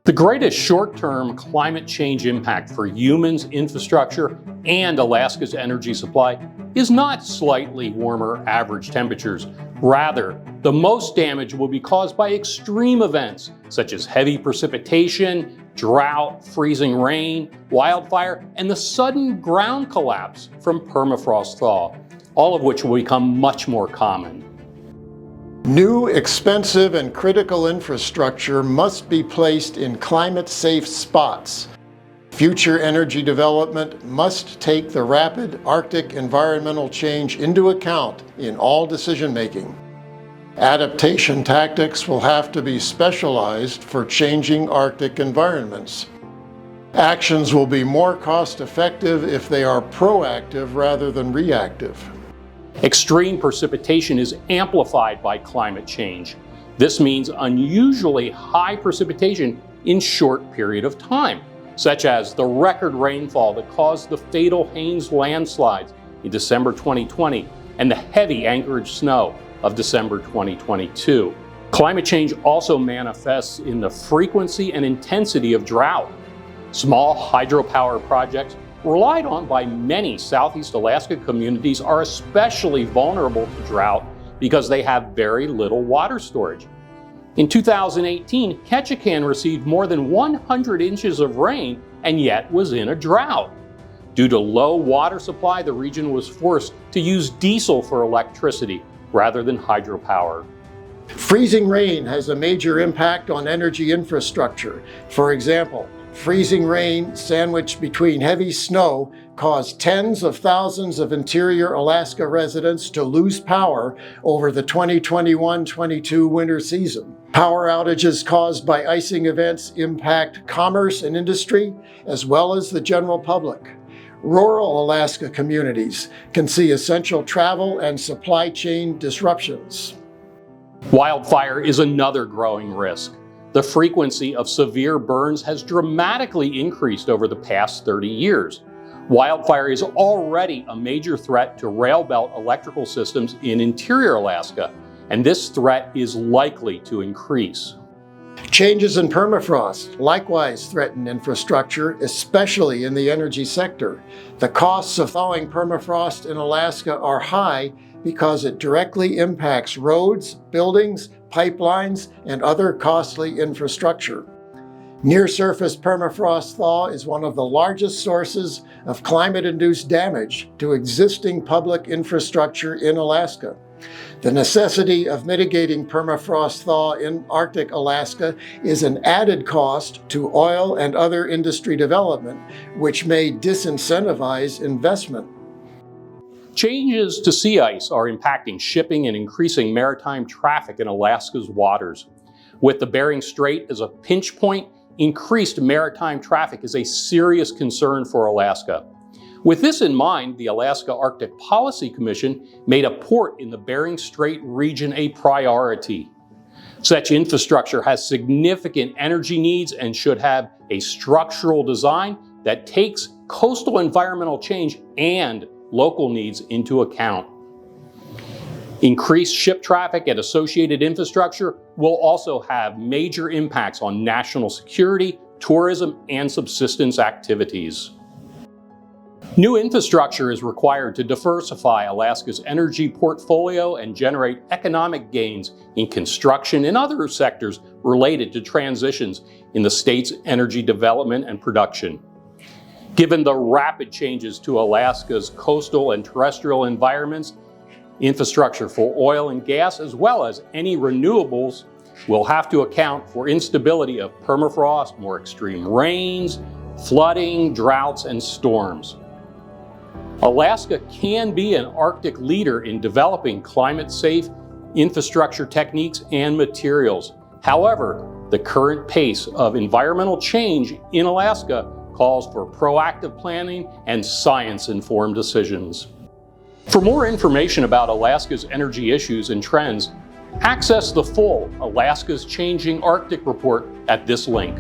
The greatest short-term climate change impact for humans, infrastructure, and Alaska's energy supply is not slightly warmer average temperatures. Rather, the most damage will be caused by extreme events such as heavy precipitation, drought, freezing rain, wildfire, and the sudden ground collapse from permafrost thaw, all of which will become much more common. New, expensive, and critical infrastructure must be placed in climate-safe spots. Future energy development must take the rapid Arctic environmental change into account in all decision-making. Adaptation tactics will have to be specialized for changing Arctic environments. Actions will be more cost-effective if they are proactive rather than reactive. Extreme precipitation is amplified by climate change. This means unusually high precipitation in short period of time, such as the record rainfall that caused the fatal Haines landslides in December 2020 and the heavy Anchorage snow of December 2022. Climate change also manifests in the frequency and intensity of drought. Small hydropower projects relied on by many Southeast Alaska communities are especially vulnerable to drought because they have very little water storage. In 2018, Ketchikan received more than 100 inches of rain and yet was in a drought. Due to low water supply, the region was forced to use diesel for electricity rather than hydropower. Freezing rain has a major impact on energy infrastructure. For example, freezing rain sandwiched between heavy snow caused tens of thousands of interior Alaska residents to lose power over the 2021-22 winter season. Power outages caused by icing events impact commerce and industry, as well as the general public. Rural Alaska communities can see essential travel and supply chain disruptions. Wildfire is another growing risk. The frequency of severe burns has dramatically increased over the past 30 years. Wildfire is already a major threat to rail belt electrical systems in interior Alaska, and this threat is likely to increase. Changes in permafrost likewise threaten infrastructure, especially in the energy sector. The costs of thawing permafrost in Alaska are high because it directly impacts roads, buildings, pipelines, and other costly infrastructure. Near-surface permafrost thaw is one of the largest sources of climate-induced damage to existing public infrastructure in Alaska. The necessity of mitigating permafrost thaw in Arctic Alaska is an added cost to oil and other industry development, which may disincentivize investment. Changes to sea ice are impacting shipping and increasing maritime traffic in Alaska's waters. With the Bering Strait as a pinch point, increased maritime traffic is a serious concern for Alaska. With this in mind, the Alaska Arctic Policy Commission made a port in the Bering Strait region a priority. Such infrastructure has significant energy needs and should have a structural design that takes coastal environmental change and local needs into account. Increased ship traffic and associated infrastructure will also have major impacts on national security, tourism, and subsistence activities. New infrastructure is required to diversify Alaska's energy portfolio and generate economic gains in construction and other sectors related to transitions in the state's energy development and production. Given the rapid changes to Alaska's coastal and terrestrial environments, infrastructure for oil and gas, as well as any renewables, will have to account for instability of permafrost, more extreme rains, flooding, droughts, and storms. Alaska can be an Arctic leader in developing climate-safe infrastructure techniques and materials. However, the current pace of environmental change in Alaska calls for proactive planning and science-informed decisions. For more information about Alaska's energy issues and trends, access the full Alaska's Changing Arctic report at this link.